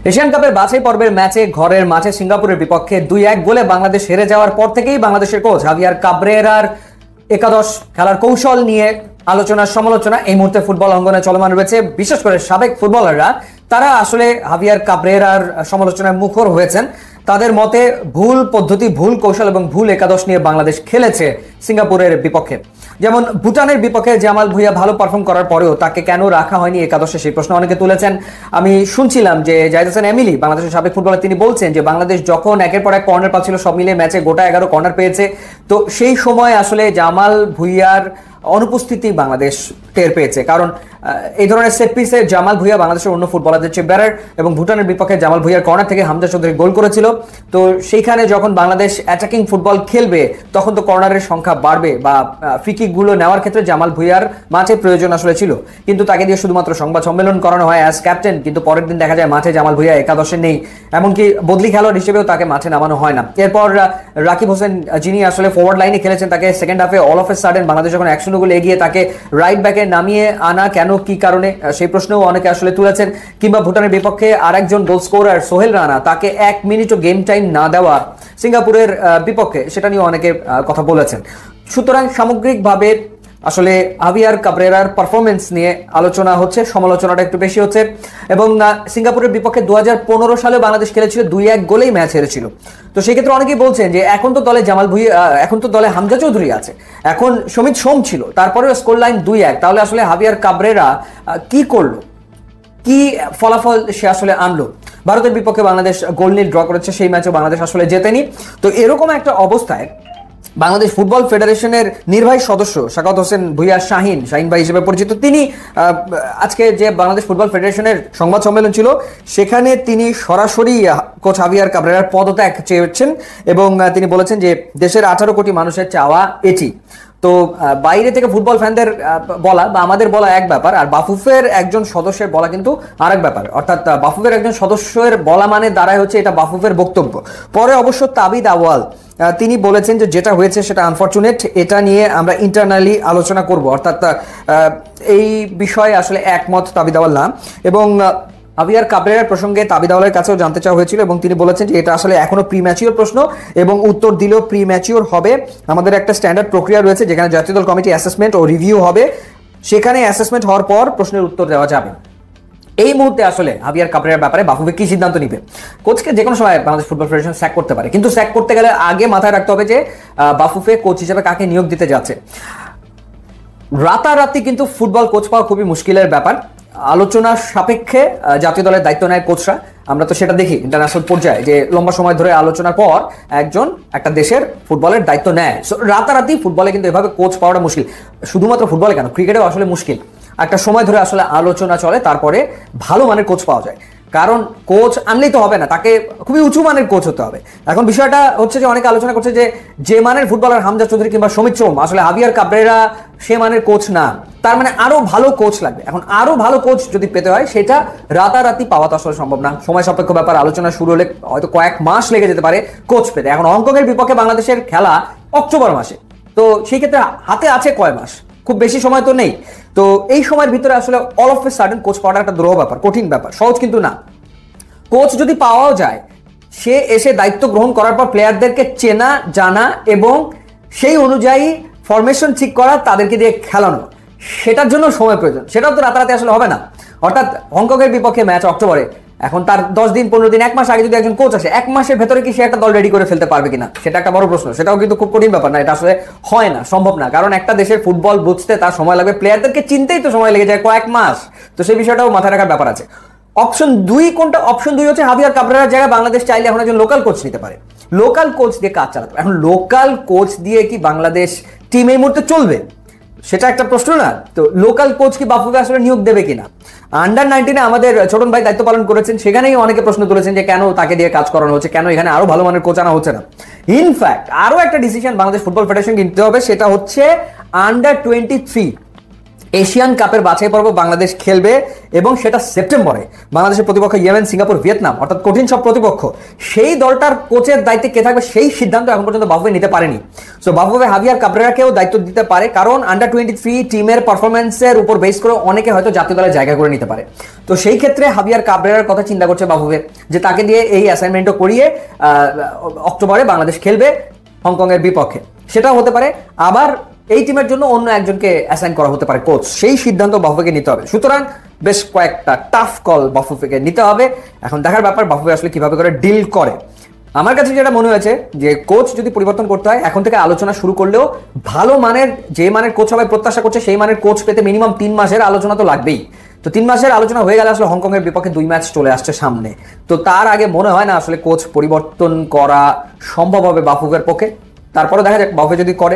Asian কাপের বাছাই পর্বের ম্যাচে ঘরের মাঠে সিঙ্গাপুরের বিপক্ষে 2-1 গোলে বাংলাদেশ হেরে যাওয়ার পর থেকেই বাংলাদেশের কোচ হাভিয়ার কাবরেরার একাদশ খেলার কৌশল নিয়ে আলোচনা সমালোচনা এই মুহূর্তে ফুটবল অঙ্গনে চলমান রয়েছে। বিশেষ করে সাবেক ফুটবলাররা তারা আসলে হাভিয়ার কাবরেরার সমালোচনায় মুখর হয়েছেন। তাদের মতে ভুল পদ্ধতি, ভুল কৌশল এবং ভুল একাদশ নিয়ে বাংলাদেশ খেলেছে সিঙ্গাপুরের বিপক্ষে। যেমন ভুটানের বিপক্ষে জামাল ভুঁইয়া ভালো পারফর্ম করার পরেও তাকে কেন রাখা হয়নি একাদশে, সেই প্রশ্ন অনেকে তুলেছেন। আমি শুনছিলাম যে জাহিদ হাসান এমিলি, বাংলাদেশের সাবেক ফুটবলার, তিনি বলছেন যে বাংলাদেশ যখন একের পর এক কর্নার পাচ্ছিল, সব মিলে ম্যাচে গোটা 11 কর্নার পেয়েছে, তো সেই সময় আসলে জামাল ভুঁইয়ার অনুপস্থিতি বাংলাদেশ টের পেয়েছে। কারণ এই ধরনের সেট পিসে জামাল ভুঁইয়া বাংলাদেশের অন্য ফুটবলারদের চেয়ে বেটার, এবং ভুটানের বিপক্ষে জামাল ভুঁইয়ার কর্নার থেকে হামজা চৌধুরী গোল করেছিল। তো সেইখানে যখন বাংলাদেশ অ্যাটাকিং ফুটবল খেলবে তখন তো কর্নারের সংখ্যা বাড়বে, বা ফ্রি কিকগুলো নেওয়ার ক্ষেত্রে জামাল ভুঁইয়ার মাঠে প্রয়োজন আসলে ছিল। কিন্তু তাকে দিয়ে শুধুমাত্র সংবাদ সম্মেলন করানো হয় অ্যাজ ক্যাপ্টেন, কিন্তু পরের দিন দেখা যায় মাঠে জামাল ভুঁইয়া একাদশে নেই, এমনকি বদলি খেলোয়াড় হিসেবেও তাকে মাঠে নামানো হয় না। এরপর রাকিব হোসেন, যিনি আসলে ফরওয়ার্ড লাইনে খেলেছেন, তাকে সেকেন্ড হাফে all of a sudden Bangladesh যখন 1-0 গোলে এগিয়ে তাকে রাইট ব্যাকে নামিয়ে আনা কেন, কি কারণে, সেই প্রশ্নও অনেকে আসলে তুলেছেন। কিংবা ভুটানের বিপক্ষে আরেকজন গোল স্কোরার সোহেল রানা, তাকে 1 মিনিটও গেম টাইম না দেওয়া সিঙ্গাপুরের বিপক্ষে, সেটা নিয়ে অনেকে কথা বলেছেন। সুতরাং সামগ্রিকভাবে আসলে হাভিয়ার কাবরেরার পারফরমেন্স নিয়ে আলোচনা হচ্ছে, সমালোচনাটা একটু বেশি হচ্ছে। এবং সিঙ্গাপুরের বিপক্ষে 2015 সালে বাংলাদেশ খেলেছিল, 2-1 গোলেই ম্যাচ হেরেছিল। তো সেই ক্ষেত্রে অনেকেই বলছেন যে এখন তো দলে জামাল ভুঁইয়া, এখন তো দলে হামজা চৌধুরী আছে, এখন সমিত সোম ছিল, তারপরেও স্কোর লাইন 2-1, তাহলে আসলে হাভিয়ার কাবরেরা কি করলো, কি ফলাফল সে আসলে আনলো? ভারতের বিপক্ষে বাংলাদেশ গোল নিয়ে ড্র করেছে, সেই ম্যাচে বাংলাদেশ আসলে জেতেনি। তো এরকম একটা অবস্থায় বাংলাদেশ ফুটবল ফেডারেশনের নির্বাহী সদস্য সাকাওয়াত হোসেন ভুঁইয়া, শাহিন ভাই হিসেবে পরিচিত, তিনি আজকে যে বাংলাদেশ ফুটবল ফেডারেশনের সংবাদ সম্মেলন ছিল, সেখানে তিনি সরাসরি কোচ হাভিয়ার কাবরেরার পদত্যাগ চেয়েছেন, এবং তিনি বলেছেন যে দেশের 18 কোটি মানুষের চাওয়া এটি। তো বাইরে থেকে ফুটবল ফ্যানদের বলা বা আমাদের বলা এক ব্যাপার, আর বাফুফের একজন সদস্যের বলা কিন্তু আরেক ব্যাপার। অর্থাৎ বাফুফের একজন সদস্যের বলা মানে দাঁড়ায় হচ্ছে এটা বাফুফের বক্তব্য। পরে অবশ্য তাবিদ আওয়াল তিনি বলেছেন যে যেটা হয়েছে সেটা আনফরচুনেট, এটা নিয়ে আমরা ইন্টারনালি আলোচনা করব। অর্থাৎ এই বিষয়ে আসলে একমত তাবিদ আওয়াল না। এবং হাভিয়ার কাবরেরার প্রসঙ্গে তাবিদ আওয়ালের কাছেও জানতে চাওয়া হয়েছিল, এবং তিনি বলেছেন যে এটা আসলে এখনো প্রিম্যাচিওর প্রশ্ন, এবং উত্তর দিলেও প্রিম্যাচিওর হবে। আমাদের একটা স্ট্যান্ডার্ড প্রক্রিয়া রয়েছে যেখানে জাতীয় দল কমিটি অ্যাসেসমেন্ট ও রিভিউ হবে, সেখানে অ্যাসেসমেন্ট হওয়ার পর প্রশ্নের উত্তর দেওয়া যাবে। এই মুহূর্তে আসলে হাভিয়ার কাবরেরার ব্যাপারে বাফুফে কি সিদ্ধান্ত নিবে? কোচকে যে কোনো সময় বাংলাদেশ ফুটবল ফেডারেশন স্যাক করতে পারে, কিন্তু স্যাক করতে গেলে আগে মাথায় রাখতে হবে যে বাফুফে কোচ হিসেবে কাকে নিয়োগ দিতে যাচ্ছে। রাতারাতি কিন্তু ফুটবল কোচ পাওয়া খুবই মুশকিলের ব্যাপার। আলোচনার সাপেক্ষে জাতীয় দলের দায়িত্ব নেয় কোচরা, আমরা তো সেটা দেখি ইন্টারন্যাশনাল পর্যায়ে, যে লম্বা সময় ধরে আলোচনার পর একজন একটা দেশের ফুটবলের দায়িত্ব নেয়। রাতারাতি ফুটবলে কিন্তু এভাবে কোচ পাওয়াটা মুশকিল। শুধুমাত্র ফুটবলে কেন, ক্রিকেটেও আসলে মুশকিল। একটা সময় ধরে আসলে আলোচনা চলে, তারপরে ভালো মানের কোচ পাওয়া যায়। কারণ কোচ আনলেই তো হবে না, তাকে খুবই উঁচু মানের কোচ হতে হবে। এখন বিষয়টা হচ্ছে যে অনেকে আলোচনা করছে যে মানের ফুটবলার হামজা চৌধুরী কিংবা সমিত সোম, আসলে হাভিয়ার কাবরেরা সে মানের কোচ না, তার মানে আরো ভালো কোচ লাগবে। এখন আরো ভালো কোচ যদি পেতে হয়, সেটা রাতারাতি পাওয়া তো আসলে সম্ভব না, সময় সাপেক্ষ ব্যাপার। আলোচনা শুরু হলে হয়তো কয়েক মাস লেগে যেতে পারে কোচ পেতে। এখন হংকংয়ের বিপক্ষে বাংলাদেশের খেলা অক্টোবর মাসে, তো সেই ক্ষেত্রে হাতে আছে কয় মাস, খুব বেশি সময় তো নেই। তো এই সময়ের ভিতরে আসলে all of a sudden coach পাওয়াটা একটা দ্রোহ ব্যাপার, কঠিন ব্যাপার, সহজ কিন্তু না। কোচ যদি পাওয়াও যায়, সে এসে দায়িত্ব গ্রহণ করার পর প্লেয়ারদেরকে চেনা জানা এবং সেই অনুযায়ী ফরমেশন ঠিক করা, তাদেরকে দিয়ে খেলানো, সেটার জন্য সময় প্রয়োজন। সেটাও তো রাতারাতি আসলে হবে না। অর্থাৎ হংকংয়ের বিপক্ষে ম্যাচ অক্টোবরে, এখন তার 10 দিন 15 দিন 1 মাস আগে যদি একজন কোচ আসে, 1 মাসের ভেতরে কি সে একটা দল রেডি করে ফেলতে পারবে কিনা, সেটা একটা বড় প্রশ্ন। সেটাও কিন্তু খুব কঠিন ব্যাপার না, এটা আসলে হয় না, সম্ভব না। কারণ একটা দেশের ফুটবল বুঝতে তার সময় লাগবে, প্লেয়ারদেরকে চিনতেই তো সময় লেগে যায় কয়েক মাস। তো সেই বিষয়টাও মাথায় রাখার ব্যাপার আছে। অপশন 2 কোনটা? অপশন 2 হচ্ছে হাভিয়ার কাবরেরার জায়গায় বাংলাদেশ চাইলে এখন একজন লোকাল কোচ নিতে পারে, লোকাল কোচ দিয়ে কাজ চালাতে পারে। এখন লোকাল কোচ দিয়ে কি বাংলাদেশ টিম এই মুহূর্তে চলবে, সেটা একটা প্রশ্ন না? তো লোকাল কোচ কি বাফুফে আসলে নিয়োগ দেবে কিনা? আন্ডার-19 আমাদের ছোটন ভাই দায়িত্ব পালন করেছেন, সেখানেই অনেকে প্রশ্ন তুলেছেন যে কেন তাকে দিয়ে কাজ করানো হচ্ছে, কেন এখানে আরো ভালো মানের কোচ আনা হচ্ছে না। ইনফ্যাক্ট আরো একটা ডিসিশন বাংলাদেশ ফুটবল ফেডারেশন নিতে হবে, সেটা হচ্ছে আন্ডার-23 এশিয়ান কাপের বাছাই পর্ব বাংলাদেশ খেলবে এবং সেটা সেপ্টেম্বরে। বাংলাদেশের প্রতিপক্ষ ইয়েমেন, সিঙ্গাপুর, ভিয়েতনাম, অর্থাৎ কঠিন সব প্রতিপক্ষ। সেই দলটার কোচের দায়িত্বে কে থাকবে সেই সিদ্ধান্ত এখন পর্যন্ত বাফুফে নিতে পারেনি। সো বাফুফে হাভিয়ার কাবরেরাকেও দায়িত্ব দিতে পারে, কারণ আন্ডার 23 টিমের পারফরমেন্সের উপর বেস করে অনেকে হয়তো জাতীয় দলে জায়গা করে নিতে পারে। তো সেই ক্ষেত্রে হাভিয়ার কাবরেরার কথা চিন্তা করছে বাফুফে, যে তাকে দিয়ে এই অ্যাসাইনমেন্টও করিয়ে অক্টোবরে বাংলাদেশ খেলবে হংকংয়ের বিপক্ষে। সেটাও হতে পারে, আবার এই টিমের জন্য অন্য একজনকে অ্যাসাইন করা হতে পারে কোচ। সেই সিদ্ধান্ত বাফুফেকে নিতে হবে। সুতরাং বেশ কয়েকটা টাফ কল বাফুফেকে নিতে হবে। এখন দেখার ব্যাপার বাফুফে আসলে কিভাবে করে ডিল করে। আমার কাছে যেটা মনে হয়েছে যে কোচ যদি পরিবর্তন করতে হয় এখন থেকে আলোচনা শুরু করলেও ভালো মানের, যে মানের কোচ সবাই প্রত্যাশা করছে সেই মানের কোচ পেতে মিনিমাম 3 মাসের আলোচনা তো লাগবেই। তো 3 মাসের আলোচনা হয়ে গেলে আসলে হংকংয়ের বিপক্ষে 2 ম্যাচ চলে আসছে সামনে। তো তার আগে মনে হয় না আসলে কোচ পরিবর্তন করা সম্ভব হবে বাফুফের পক্ষে। তারপরে দেখা যাক বাফুফে যদি করে।